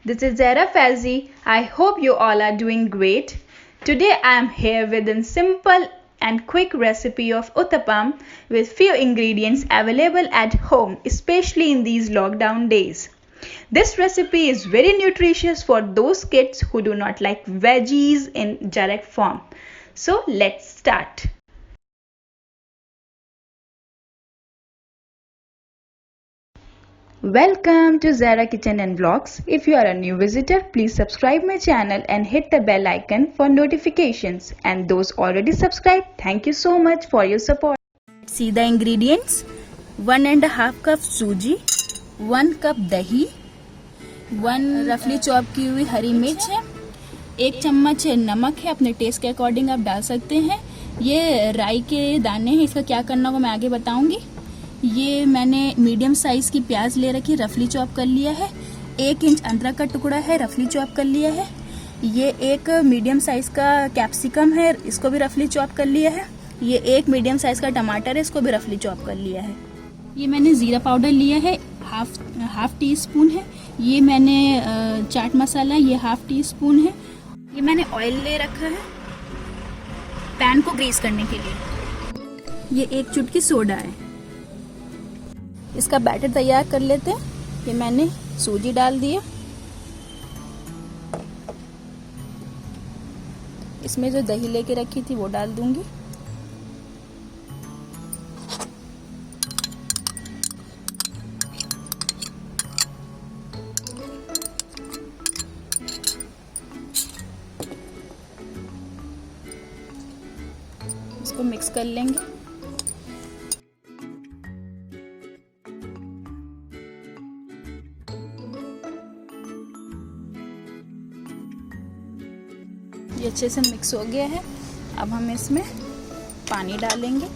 This is Zara Fazzi. I hope you all are doing great. Today I am here with a simple and quick recipe of uttapam with few ingredients available at home, especially in these lockdown days. This recipe is very nutritious for those kids who do not like veggies in direct form. So let's start. Welcome to Zara Kitchen and Vlogs. If you are a new visitor, please subscribe my channel and hit the bell icon for notifications. And those already subscribed, thank you so much for your support. See the ingredients: 1.5 cup suji, 1 cup dahi, 1 रफली chop की हुई हरी मिर्च है, 1 चम्मच नमक है, अपने test के अकॉर्डिंग आप डाल सकते हैं। ये राई के दाने हैं, इसका क्या करना होगा मैं आगे बताऊंगी। ये मैंने मीडियम साइज की प्याज ले रखी, रफली चॉप कर लिया है। 1 इंच अदरक का टुकड़ा है, रफली चॉप कर लिया है। ये 1 मीडियम साइज का कैप्सिकम है, इसको भी रफली चॉप कर लिया है। ये 1 मीडियम साइज का टमाटर है, इसको भी रफली चॉप कर लिया है। ये मैंने जीरा पाउडर लिया है, हाफ टी स्पून है। ये मैंने चाट मसाला, ये हाफ टी स्पून है। ये मैंने ऑयल ले रखा है पैन को ग्रीस करने के लिए। ये 1 चुटकी सोडा है। इसका बैटर तैयार कर लेते हैं। ये मैंने सूजी डाल दिया, इसमें जो दही लेके रखी थी वो डाल दूंगी। इसको मिक्स कर लेंगे। ये अच्छे से मिक्स हो गया है। अब हम इसमें पानी डालेंगे।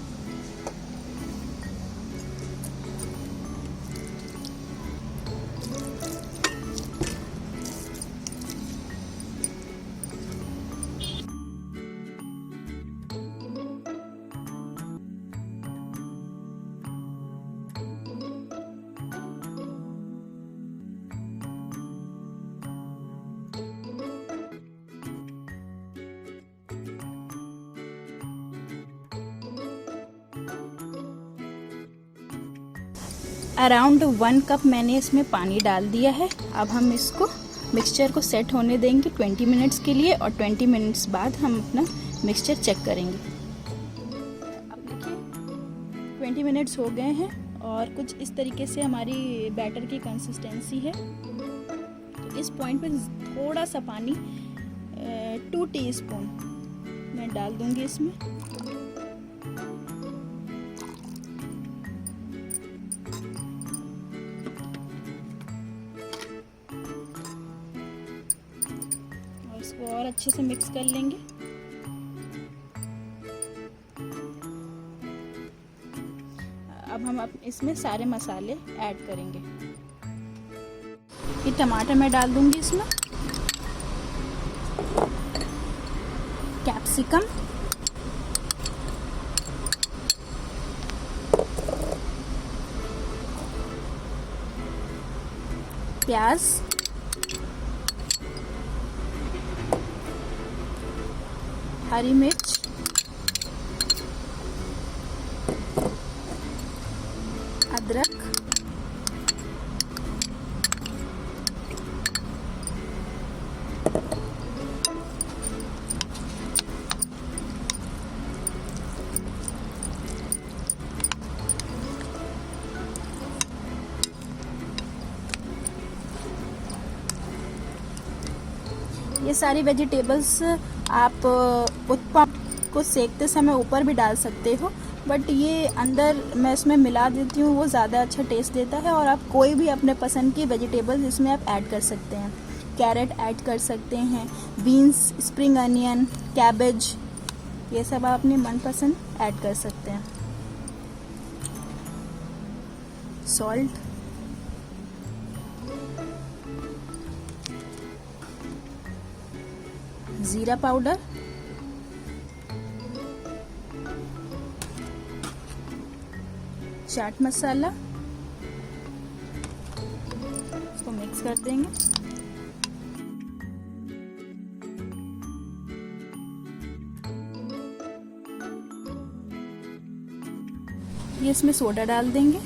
अराउंड 1 कप मैंने इसमें पानी डाल दिया है। अब हम इसको मिक्सचर को सेट होने देंगे 20 मिनट्स के लिए, और 20 मिनट्स बाद हम अपना मिक्सचर चेक करेंगे। अब देखिए 20 मिनट्स हो गए हैं और कुछ इस तरीके से हमारी बैटर की कंसिस्टेंसी है। तो इस पॉइंट पे थोड़ा सा पानी 2 टीस्पून मैं डाल दूंगी इसमें। इसको और अच्छे से मिक्स कर लेंगे। अब हम इसमें सारे मसाले ऐड करेंगे। ये टमाटर मैं डाल दूंगी इसमें, कैप्सिकम, प्याज, हरी मिर्च, अदरक, ये सारी वेजिटेबल्स आप उत्तपम को सेकते समय ऊपर भी डाल सकते हो, बट ये अंदर मैं इसमें मिला देती हूँ, वो ज़्यादा अच्छा टेस्ट देता है। और आप कोई भी अपने पसंद की वेजिटेबल्स इसमें आप ऐड कर सकते हैं। कैरेट ऐड कर सकते हैं, बीन्स, स्प्रिंग अनियन, कैबेज, ये सब आप अपने मनपसंद ऐड कर सकते हैं। सॉल्ट, जीरा पाउडर, चाट मसाला, इसको मिक्स कर देंगे। ये इसमें सोडा डाल देंगे।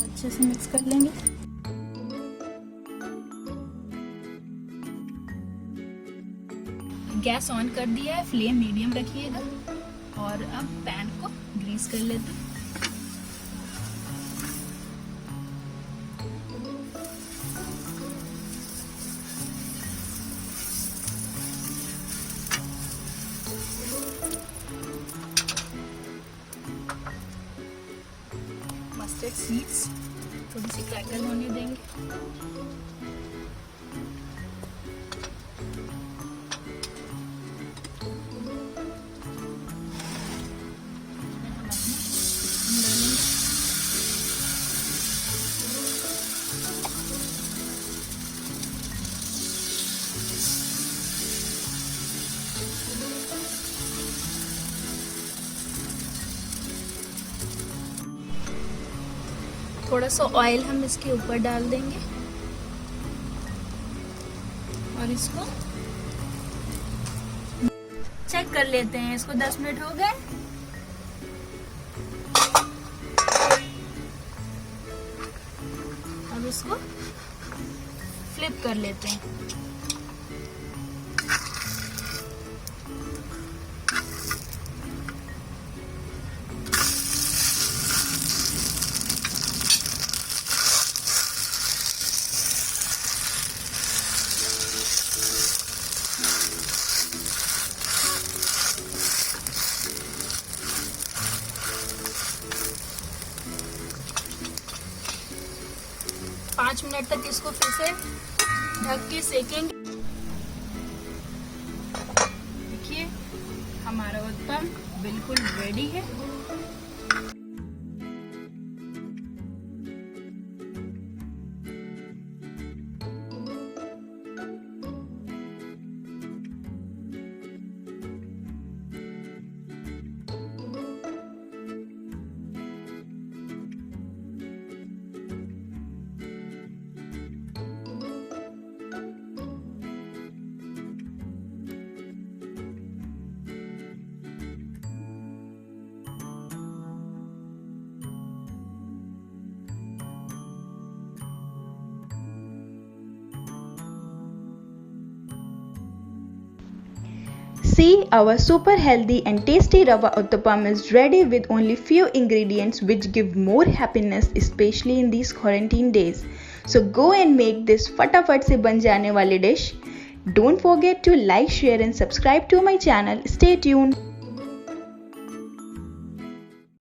अच्छे से मिक्स कर लेंगे। गैस ऑन कर दिया है, फ्लेम मीडियम रखिएगा और अब पैन को ग्रीस कर लेते हैं। मस्टर्ड सीड्स थोड़ी सी क्रैकल होने देंगे। थोड़ा सा ऑयल हम इसके ऊपर डाल देंगे और इसको चेक कर लेते हैं। इसको 10 मिनट हो गए। अब इसको फ्लिप कर लेते हैं। पाँच मिनट तक इसको फिर से ढक के सेकेंगे। देखिए हमारा उत्तपम बिल्कुल रेडी है। See, our super healthy and tasty Rava Uttapam is ready with only few ingredients which give more happiness, especially in these quarantine days. So go and make this फटाफट से बन जाने वाली dish. Don't forget to like, share and subscribe to my channel. Stay tuned.